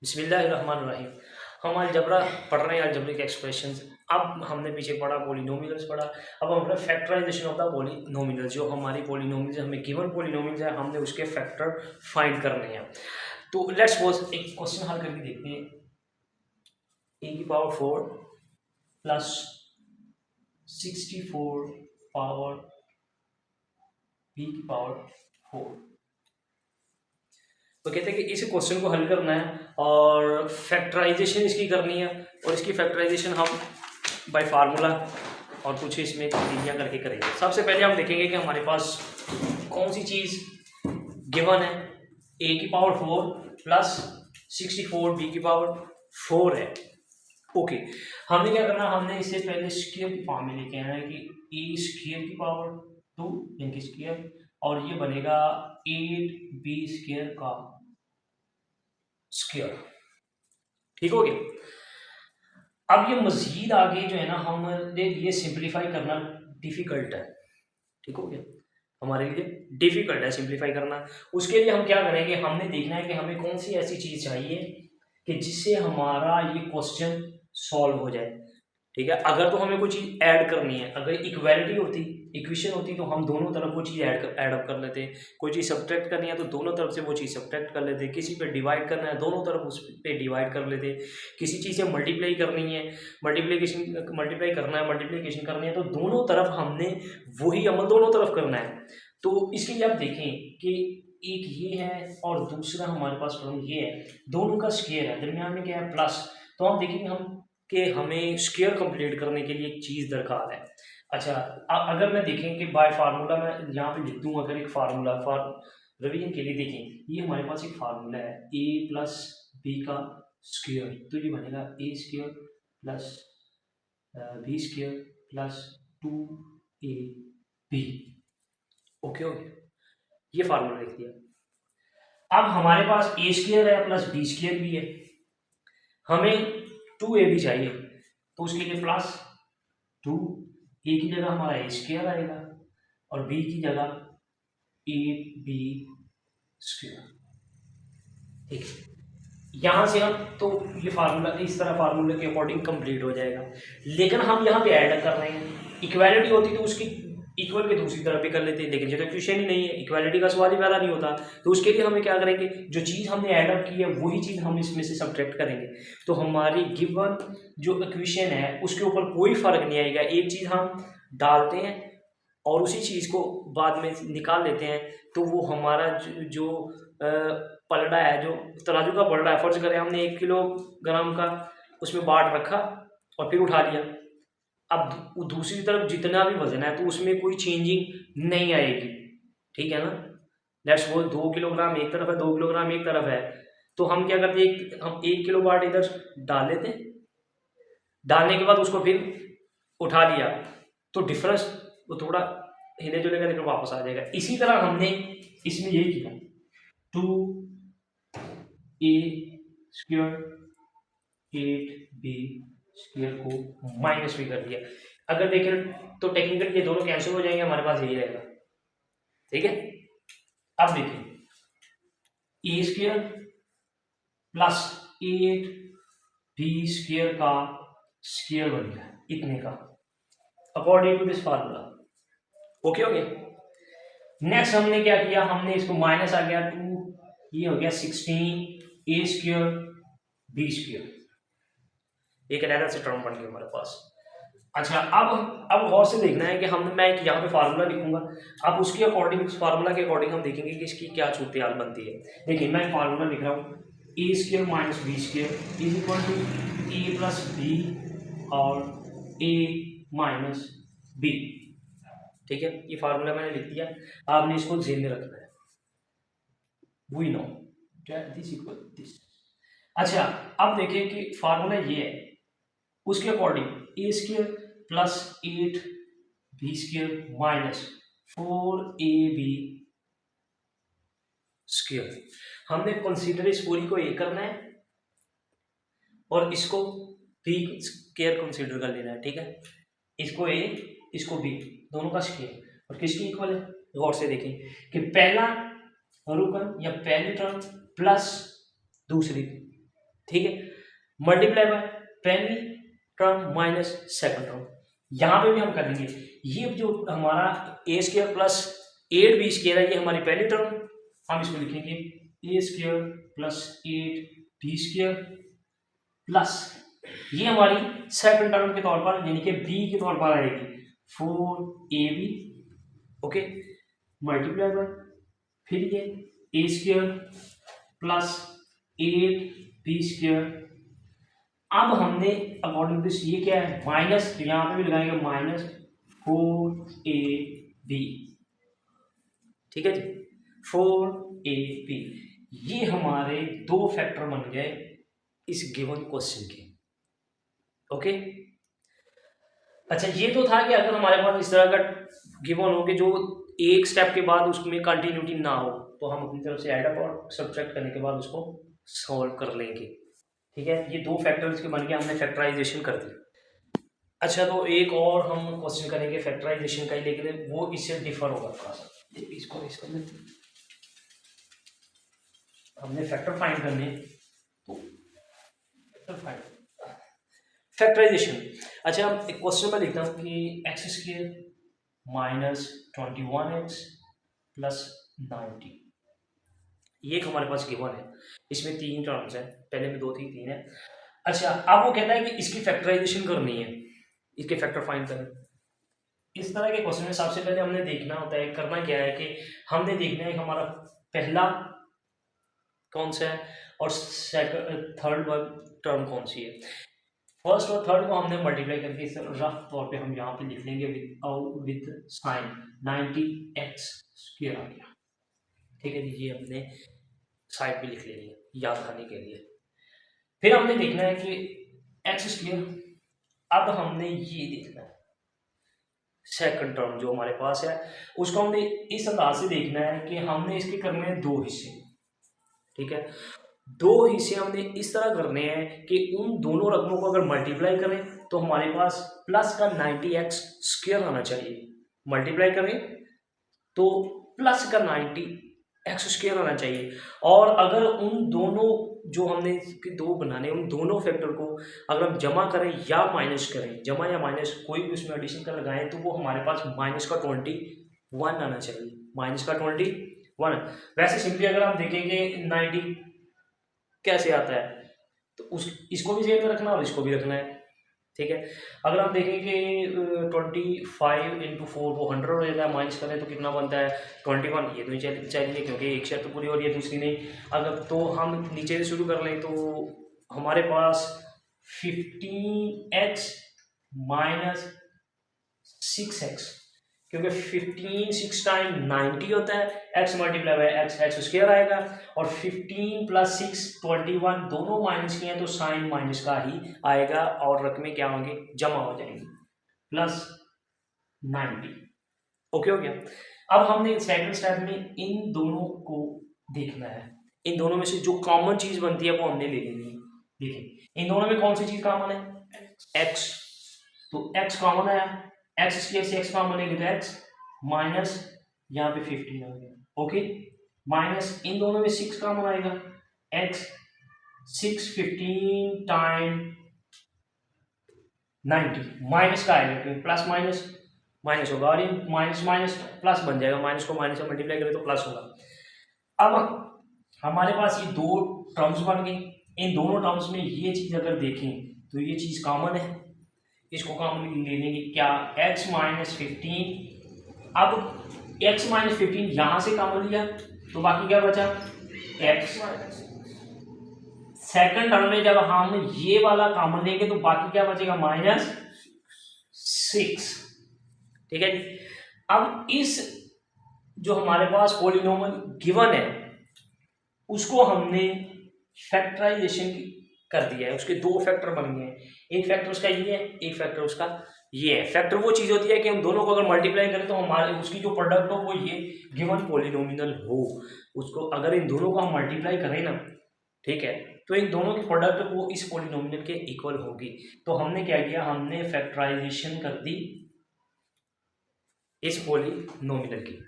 बिस्मिल्लाहिर्रहमानिर्रहीम। हम अलजबरा पढ़ रहे हैं, अलजबरिक एक्सप्रेशंस। अब हमने पीछे पढ़ा पॉलिनोमियल्स पढ़ा। अब हम पढ़ा फैक्टराइजेशन ऑफ द पॉलिनोमियल्स। जो हमारी पॉलिनोमियल्स हमें गिवन पॉलिनोमियल्स है, हमने उसके फैक्टर फाइंड करने हैं। तो लेट्स सपोज एक क्वेश्चन हल करके देखते हैं। ए की पावर 4 प्लस 64 पावर बी की पावर 4। तो कहते हैं कि इस क्वेश्चन को हल करना है और फैक्टराइजेशन इसकी करनी है, और इसकी फैक्टराइजेशन हम बाय फार्मूला और कुछ इसमें तब्दीलियाँ करके करेंगे। सबसे पहले हम देखेंगे कि हमारे पास कौन सी चीज़ गिवन है। ए की पावर 4 प्लस 64 बी की पावर 4 है। ओके, हमने क्या करना, हमने इससे पहले स्क्वायर की फॉर्म में लेके आना है कि ए स्क्वायर की पावर 2 इनकी स्क्वायर, और ये बनेगा 8 बी स्क्वायर का स्क्वायर। ठीक हो गया। अब ये मजीद आगे जो है ना, हमारे लिए सिंप्लीफाई करना डिफिकल्ट है। ठीक हो गया, हमारे लिए डिफिकल्ट है सिंप्लीफाई करना। उसके लिए हम क्या करेंगे, हमने देखना है कि हमें कौन सी ऐसी चीज चाहिए कि जिससे हमारा ये क्वेश्चन सॉल्व हो जाए। ठीक है, अगर तो हमें कोई चीज ऐड करनी है, अगर इक्वालिटी होती, इक्वेशन होती, तो हम दोनों तरफ वो चीज ऐड अप कर लेते। कोई चीज सब्ट्रैक्ट करनी है तो दोनों तरफ से वो चीज सब्ट्रैक्ट कर लेते। किसी पे डिवाइड करना है, दोनों तरफ उस पे डिवाइड कर लेते। किसी चीज से मल्टीप्लाई करनी है, मल्टीप्लाई करना है, मल्टीप्लीकेशन करनी है, तो दोनों तरफ हमने वही अमल दोनों तरफ करना है। तो इसके लिए आप देखें कि एक ये है और दूसरा हमारे पास टर्म ये है, दोनों का स्क्वायर है, दरमियान में क्या है प्लस। तो हम देखेंगे हम कि हमें स्क्वायर कंप्लीट करने के लिए एक चीज़ दरकार है। अच्छा, अगर मैं देखें कि बाय फार्मूला मैं यहाँ पे लिख दूँ, अगर एक फार्मूला फॉर रिवीजन के लिए देखें, ये हमारे पास एक फार्मूला है ए प्लस बी का स्क्वायर, तो ये बनेगा A square plus B square plus 2ab। Okay okay, ये फार्मूला लिख दिया। अब हमारे पास ए स्क्वायर है प्लस बी स्क्वायर भी है, हमें 2ab चाहिए, तो उसके लिए प्लस 2, ए की जगह हमारा ए स्क्वायर आएगा और बी की जगह 8b स्क्वायर। ठीक है, यहां से हम तो ये फार्मूला इस तरह फार्मूले के अकॉर्डिंग कंप्लीट हो जाएगा। लेकिन हम यहाँ पे ऐड कर रहे हैं, इक्वालिटी होती तो उसकी इक्वल के दूसरी तरफ भी कर लेते हैं, लेकिन ये तो क्वेश्चन ही नहीं है, इक्वालिटी का सवाल ही पैदा नहीं होता। तो उसके लिए हमें क्या करेंगे, जो चीज़ हमने ऐड अप की है वही चीज़ हम इसमें से सब्ट्रैक्ट करेंगे। तो हमारी गिवन जो इक्वेशन है उसके ऊपर कोई फर्क नहीं आएगा। एक चीज़ हम डालते हैं और उसी चीज़ को बाद में निकाल लेते हैं, तो वो हमारा जो पलड़ा है, जो तराजू का पलड़ा है, फर्ज करें हमने 1 किलोग्राम का उसमें बाट रखा और फिर उठा लिया। अब दूसरी तरफ जितना भी वजन है तो उसमें कोई चेंजिंग नहीं आएगी। ठीक है ना, लेट्स सपोज 2 किलोग्राम एक तरफ है, 2 किलोग्राम एक तरफ है, तो हम क्या करते हैं, हम 1 किलो बाट इधर डाल लेते हैं, डालने के बाद उसको फिर उठा लिया, तो डिफरेंस वो थोड़ा हिले जुलेगा लेकिन वापस आ जाएगा। इसी तरह हमने इसमें यही किया, 2a स्क्वायर 8b स्क्वायर को माइनस भी कर दिया। अगर देखें तो टेक्निकली ये दोनों कैंसिल हो जाएंगे, हमारे पास यही रहेगा। ठीक है, अब देखिए a square plus 8b square का स्क्वायर बन गया इतने का, according to this formula. Okay हो गया। नेक्स्ट हमने क्या किया, हमने इसको माइनस आ गया 2, ये हो गया 16 ए स्क्वायर बी स्क्वायर, एक अलग से टर्म बन गया हमारे पास। अच्छा, अब गौर से देखना है कि मैं एक यहाँ पे फार्मूला लिखूंगा, अब उसके अकॉर्डिंग, उस फार्मूला के अकॉर्डिंग हम देखेंगे कि इसकी क्या सूरत हाल बनती है। देखिए मैं फार्मूला लिख रहा हूँ, A square minus B square is equal to A plus B और ए माइनस बी। ठीक है, ये फार्मूला मैंने लिख दिया, आपने इसको ज़हन में रखना है। We know this equal this. अच्छा, अब देखिए कि फार्मूला ये है, उसके according A square plus 8b square minus 4ab square, हमने कंसीडर इस पूरी को ए करना है और इसको बी स्क्वायर कंसीडर कर लेना है। ठीक है, इसको ए इसको बी, दोनों का स्क्वायर, और किसकी इक्वल है, गौर से देखें कि पहला रुकन या पहली टर्म प्लस दूसरी, ठीक है, मल्टीप्लाई बाय पहली टर्म माइनस सेकंड टर्म। यहाँ पे भी हम करेंगे, ये जो हमारा ए स्क्वायर प्लस 8b स्क्वायर है, ये हमारी पहली टर्म, हम इसको लिखेंगे A square plus 8b square plus ये हमारी सेकंड टर्म के तौर पर यानी कि b के तौर पर आएगी 4ab, ओके, मल्टीप्लाई बाय फिर ये ए स्क्वायर प्लस 8b स्क्वायर। अब हमने अकॉर्डिंग टू दिस ये क्या है माइनस, तो यहाँ पे भी लगाएंगे माइनस 4ab, ठीक है जी, 4ab। ये हमारे दो फैक्टर बन गए इस गिवन क्वेश्चन के, ओके। अच्छा, ये तो था कि अगर हमारे पास इस तरह का गिवन हो कि जो एक स्टेप के बाद उसमें कंटिन्यूटी ना हो तो हम अपनी तरफ से ऐड अप और सब्ट्रैक्ट करने के बाद उसको सॉल्व कर लेंगे, ठीक है। ये दो फैक्टर्स के बन के हमने फैक्टराइजेशन कर दी। अच्छा, तो एक और हम क्वेश्चन करेंगे फैक्टराइजेशन का ही, लेकिन वो इससे डिफर होगा थोड़ा सा। इसको इसको हमने फैक्टर फाइंड करने, तो फैक्टर फाइंड फैक्टराइजेशन। अच्छा, एक क्वेश्चन में लिखता हूँ कि x square minus 21x plus 90, ये एक हमारे पास गिवन है, इसमें तीन टर्म्स है, पहले में दो थी, तीन है। अच्छा, अब वो कहता है कि इसकी फैक्टराइजेशन करनी है, इसके फैक्टर फाइंड करना। इस तरह के क्वेश्चन में सबसे पहले हमने देखना होता है, करना क्या है कि हमने देखना है कि हमारा पहला कौन सा है और थर्ड टर्म कौन सी है। फर्स्ट और थर्ड को हमने मल्टीप्लाई करके इस रफ तौर पे हम यहाँ पे लिख लेंगे विद साइन 90x स्क्वायर आ गया, ठीक है जी। ये हमने साइड पे लिख लेंगे याद रखने के लिए। फिर हमने देखना है कि एक्स स्क्वायर, अब हमने ये देखना है सेकंड टर्म जो हमारे पास है उसको हमने इस अंदाज से देखना है कि हमने इसके करने हैं दो हिस्से, ठीक है। दो हिस्से हमने इस तरह करने हैं कि उन दोनों रकमों को अगर मल्टीप्लाई करें तो हमारे पास प्लस का 90x स्क्वायर आना चाहिए, मल्टीप्लाई करें तो प्लस का 90x स्क्वायर आना चाहिए। और अगर उन दोनों जो हमने दो बनाने, उन दोनों फैक्टर को अगर हम जमा करें या माइनस करें, जमा या माइनस कोई भी उसमें एडिशन का लगाएं, तो वो हमारे पास माइनस का 21 आना चाहिए, माइनस का 21। वैसे सिंपली अगर आप देखेंगे 90 कैसे आता है, तो इसको भी जेब में रखना और इसको भी रखना है, ठीक है। अगर आप देखें कि 25 इंटू 4 वो 100 हो जाता है, माइनस करें तो कितना बनता है 21, ये तो चाहिए क्योंकि एक शर्त पूरी हो रही है दूसरी नहीं। अगर तो हम नीचे से शुरू कर लें तो हमारे पास 15x माइनस 6x, क्योंकि 15 6 टाइम 90 होता है, x multiply by x square आएगा, और 15 प्लस 6 21 दोनों माइनस के हैं तो साइन माइनस का ही आएगा और रकमें क्या होंगे जमा हो जाएंगी, प्लस 90, ओके हो गया। अब हमने सेकंड स्टेप में इन दोनों को देखना है, इन दोनों में से जो कॉमन चीज बनती है वो हमने ले लेनी है। देखिए इन दोनों में कौन सी चीज कॉमन है, x, तो x कॉमन आया, एक्स स्क्वायर से एक्स कॉमन लेंगे तो एक्स माइनस यहाँ पे 15 आ गया, ओके, माइनस इन दोनों में 6 कॉमन आएगा, एक्स 6 15 टाइम 90 माइनस का आएगा क्योंकि प्लस माइनस माइनस होगा, और इन माइनस माइनस प्लस बन जाएगा, माइनस को माइनस से मल्टीप्लाई करें तो प्लस होगा। अब हमारे पास ये दो टर्म्स बन गई, इन दोनों टर्म्स में ये चीज अगर देखें तो ये चीज कॉमन है, इसको कॉमन ले लेंगे क्या, x माइनस 15। अब x माइनस 15 यहां से कॉमन लिया तो बाकी क्या बचा x, सेकंड टर्म में जब हम ये वाला कॉमन लेंगे तो बाकी क्या बचेगा माइनस 6, ठीक है। अब इस जो हमारे पास पॉलिनोमियल गिवन है उसको हमने फैक्टराइजेशन कर दिया है, उसके दो फैक्टर बन गए हैं, एक फैक्टर उसका ये है, एक फैक्टर उसका ये है। फैक्टर वो चीज होती है कि हम दोनों को अगर मल्टीप्लाई करें तो हमारे उसकी जो प्रोडक्ट हो वो ये गिवन पॉलिनोमियल हो, उसको अगर इन दोनों को हम मल्टीप्लाई करें ना, ठीक है, तो इन दोनों की प्रोडक्ट वो इस पॉलिनोमियल के इक्वल होगी। तो हमने क्या किया, हमने फैक्टराइजेशन कर दी इस पॉलिनोमियल की।